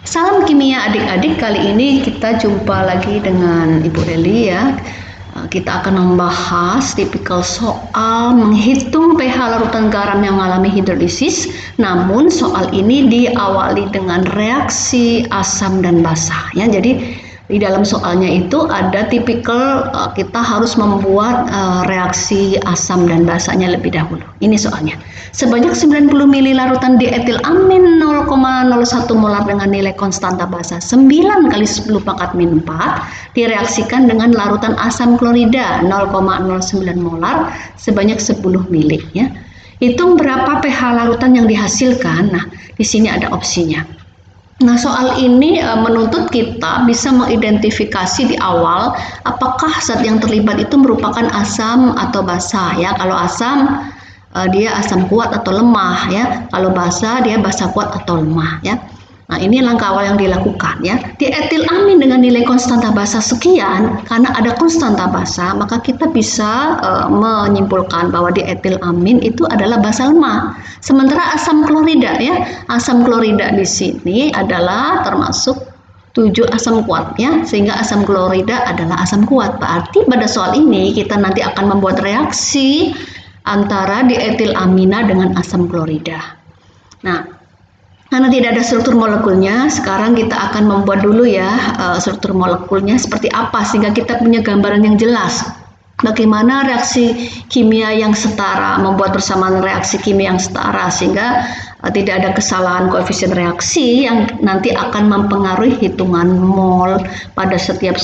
Salam kimia adik-adik, kali ini kita jumpa lagi dengan Ibu Eli ya. Kita akan membahas tipikal soal menghitung pH larutan garam yang mengalami hidrolisis. Namun soal ini diawali dengan reaksi asam dan basa ya. Jadi di dalam soalnya itu ada tipikal kita harus membuat reaksi asam dan basanya lebih dahulu. Ini soalnya. Sebanyak 90 ml larutan dietilamin 0,01 molar dengan nilai konstanta basa 9 kali 10 pangkat min 4 direaksikan dengan larutan asam klorida 0,09 molar sebanyak 10 ml ya. Hitung berapa pH larutan yang dihasilkan. Nah, di sini ada opsinya. Nah, soal ini menuntut kita bisa mengidentifikasi di awal apakah zat yang terlibat itu merupakan asam atau basa ya. Kalau asam dia asam kuat atau lemah ya. Kalau basa dia basa kuat atau lemah ya. Nah, ini langkah awal yang dilakukan ya. Dietilamin dengan nilai konstanta basa sekian, karena ada konstanta basa, maka kita bisa menyimpulkan bahwa dietilamin itu adalah basa lemah. Sementara asam klorida ya, asam klorida di sini adalah termasuk 7 asam kuat ya, sehingga asam klorida adalah asam kuat. Berarti pada soal ini kita nanti akan membuat reaksi antara dietilamina dengan asam klorida. Nah, karena tidak ada struktur molekulnya, sekarang kita akan membuat dulu ya struktur molekulnya seperti apa sehingga kita punya gambaran yang jelas. Bagaimana reaksi kimia yang setara, membuat persamaan reaksi kimia yang setara sehingga tidak ada kesalahan koefisien reaksi yang nanti akan mempengaruhi hitungan mol pada setiap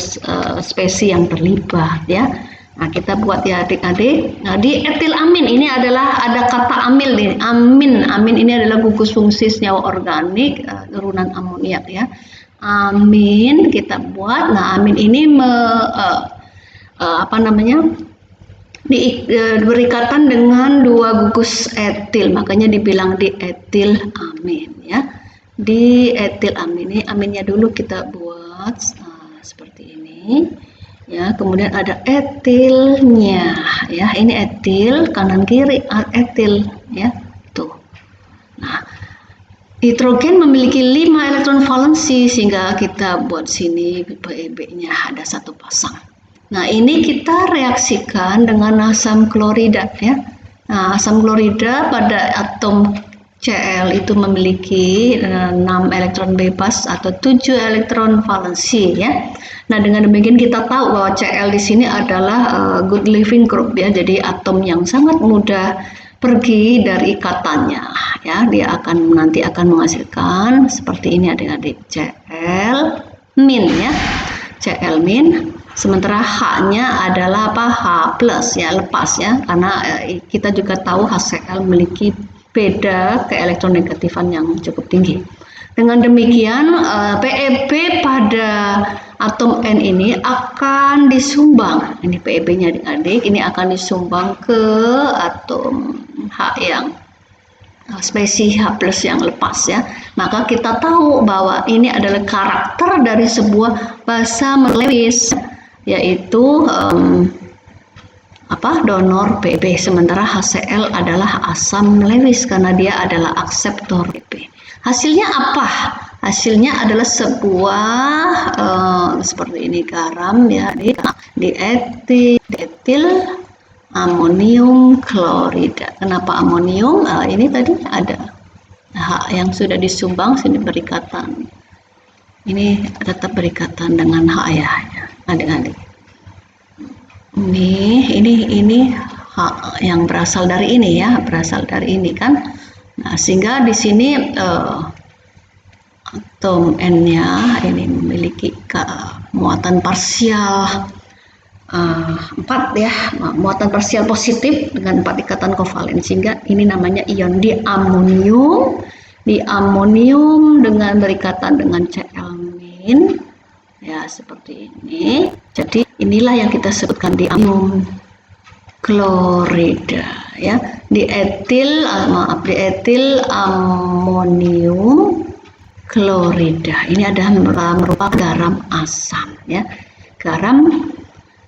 spesies yang terlibat ya. Nah, kita buat ya adik-adik. Nah, di etilamin ini adalah ada kata amil nih. Amin ini adalah gugus fungsi senyawa organik turunan amoniak ya. Amin kita buat. Nah, amin ini berikatan dengan 2 gugus etil, makanya dibilang dietilamin ya. Dietilamin ini aminnya dulu kita buat seperti ini. Ya, kemudian ada etilnya ya, ini etil, kanan kiri etil ya, tuh. Nah, hidrogen memiliki 5 elektron valensi sehingga kita buat sini PEB-nya ada 1 pasang. Nah, ini kita reaksikan dengan asam klorida ya. Nah, asam klorida pada atom Cl itu memiliki 6 elektron bebas atau 7 elektron valensi ya. Nah, dengan demikian kita tahu bahwa Cl di sini adalah good living group ya. Jadi atom yang sangat mudah pergi dari ikatannya ya. Dia nanti akan menghasilkan seperti ini adik-adik, Cl min ya. Cl min. Sementara H-nya adalah apa? H plus ya, lepas ya. Karena kita juga tahu HCl memiliki beda keelektronegatifan yang cukup tinggi. Dengan demikian PEB pada atom N ini akan disumbang. Ini PEB-nya adik-adik, ini akan disumbang ke atom H yang spesies H plus yang lepas ya. Maka kita tahu bahwa ini adalah karakter dari sebuah basa Lewis, yaitu donor PEB, sementara HCl adalah asam Lewis karena dia adalah akseptor PEB. Hasilnya apa? Hasilnya adalah sebuah seperti ini garam ya, dietil amonium klorida. Kenapa amonium? Ini tadi ada H yang sudah disumbang, sini berikatan. Ini tetap berikatan dengan H ya, adik-adik. Ini H yang berasal dari ini ya, berasal dari ini kan. Nah, sehingga di sini atom N-nya ini memiliki muatan parsial 4 ya, muatan parsial positif dengan 4 ikatan kovalen, sehingga ini namanya ion diamonium dengan berikatan dengan Cl- ya seperti ini. Jadi inilah yang kita sebutkan diamonium klorida ya, dietil amonium klorida. Ini adalah merupakan garam asam ya. Garam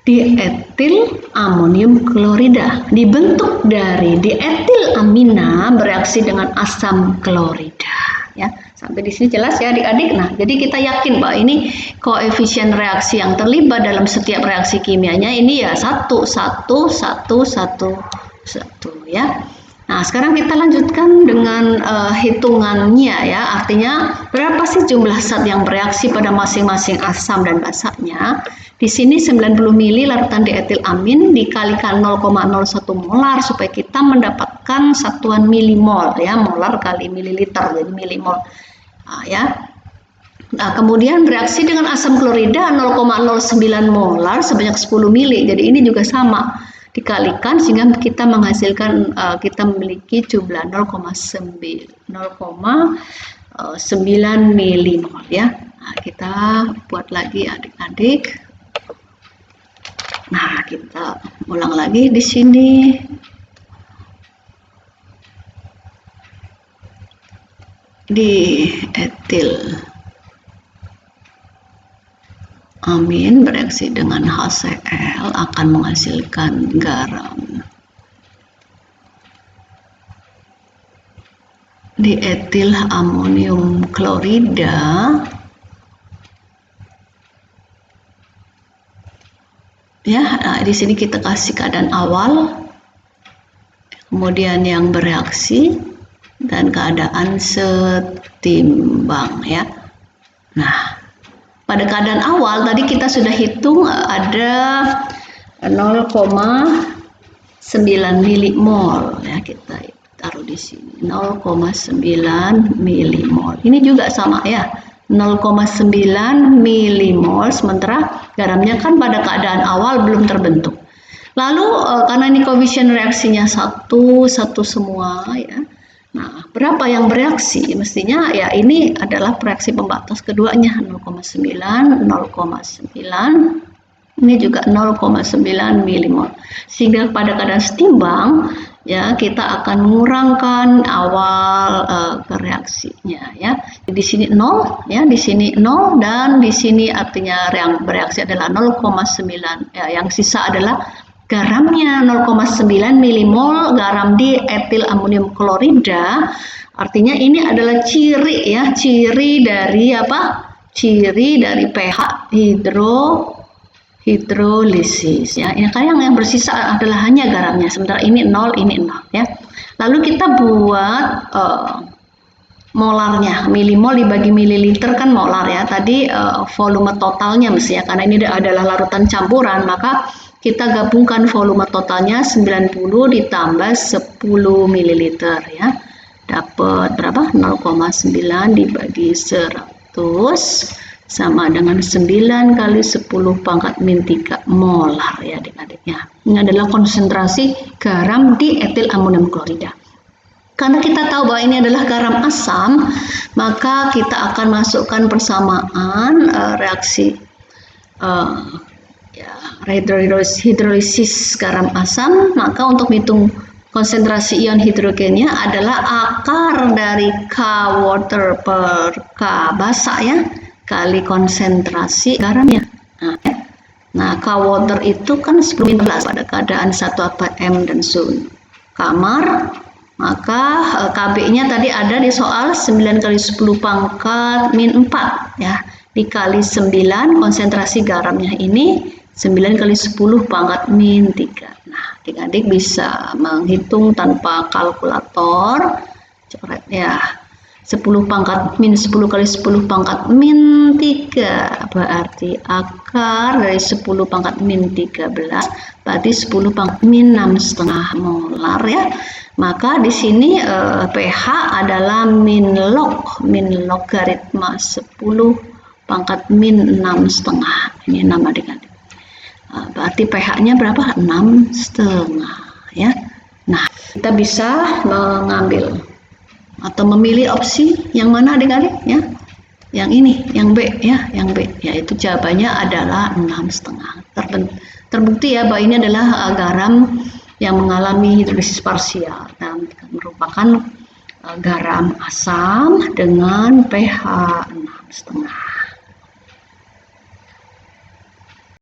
dietil amonium klorida dibentuk dari dietil amina bereaksi dengan asam klorida ya. Sampai di sini jelas ya adik-adik. Nah, jadi kita yakin bahwa ini koefisien reaksi yang terlibat dalam setiap reaksi kimianya ini ya 1, 1, 1, 1, 1 ya. Nah, sekarang kita lanjutkan dengan hitungannya ya. Artinya berapa sih jumlah zat yang bereaksi pada masing-masing asam dan basanya? Di sini 90 ml larutan dietilamin dikalikan 0,01 molar supaya kita mendapatkan satuan milimol ya, molar kali mililiter jadi milimol. Nah, ya. Nah, kemudian bereaksi dengan asam klorida 0,09 molar sebanyak 10 ml. Jadi ini juga sama. Dikalikan sehingga kita menghasilkan kita memiliki jumlah 0,9 milimol ya. Nah, kita buat lagi adik-adik. Nah, kita ulang lagi di sini. Di etil amin bereaksi dengan HCl akan menghasilkan garam. Di etil amonium klorida ya, nah, di sini kita kasih keadaan awal, kemudian yang bereaksi dan keadaan setimbang ya. Nah, pada keadaan awal tadi kita sudah hitung ada 0,9 milimol ya, kita taruh di sini 0,9 milimol. Ini juga sama ya, 0,9 milimol, sementara garamnya kan pada keadaan awal belum terbentuk. Lalu karena ini koefisien reaksinya satu semua ya. Nah, berapa yang bereaksi? Mestinya ya ini adalah reaksi pembatas keduanya 0,9, 0,9. Ini juga 0,9 milimol. Sehingga pada keadaan setimbang ya kita akan mengurangkan awal reaksinya ya. Di sini 0 ya, di sini 0 dan di sini artinya yang bereaksi adalah 0,9 ya, yang sisa adalah garamnya 0,9 milimol garam di etil amonium klorida. Artinya ini adalah ciri ya, ciri dari apa? Ciri dari pH hidrolisis ya. Ini kan yang bersisa adalah hanya garamnya, sementara ini 0, ini 0 ya. Lalu kita buat molarnya, milimol dibagi mililiter kan molar ya. Tadi volume totalnya mesti ya, karena ini adalah larutan campuran, maka kita gabungkan volume totalnya 90 ditambah 10 ml ya. Dapat berapa? 0,9 dibagi 100 sama dengan 9 kali 10 pangkat min 3 molar ya adik-adiknya. Ini adalah konsentrasi garam di etil amonium klorida. Karena kita tahu bahwa ini adalah garam asam, maka kita akan masukkan persamaan reaksi hidrolisis garam asam. Maka untuk menghitung konsentrasi ion hidrogennya adalah akar dari K water per K basa ya, kali konsentrasi garamnya. Nah, K water itu kan 10 pada keadaan 1 atm dan suhu kamar. Maka KB-nya tadi ada di soal 9 kali 10 pangkat min 4 ya, dikali 9 konsentrasi garamnya ini 9 kali 10 pangkat min 3. Nah, adik-adik bisa menghitung tanpa kalkulator. Coret ya. 10 pangkat min 10 kali 10 pangkat min 3 berarti akar dari 10 pangkat min 13 berarti 10 pangkat min 6,5 molar ya. Maka di sini pH adalah min logaritma 10 pangkat min 6,5. Ini 6 adik-adik. Berarti pH-nya berapa? 6,5 ya. Nah, kita bisa mengambil atau memilih opsi yang mana adik-adik ya? Yang ini, yang B ya, yang B, yaitu jawabannya adalah 6,5. Terbukti ya bahwa ini adalah garam yang mengalami hidrolisis parsial dan merupakan garam asam dengan pH 6,5.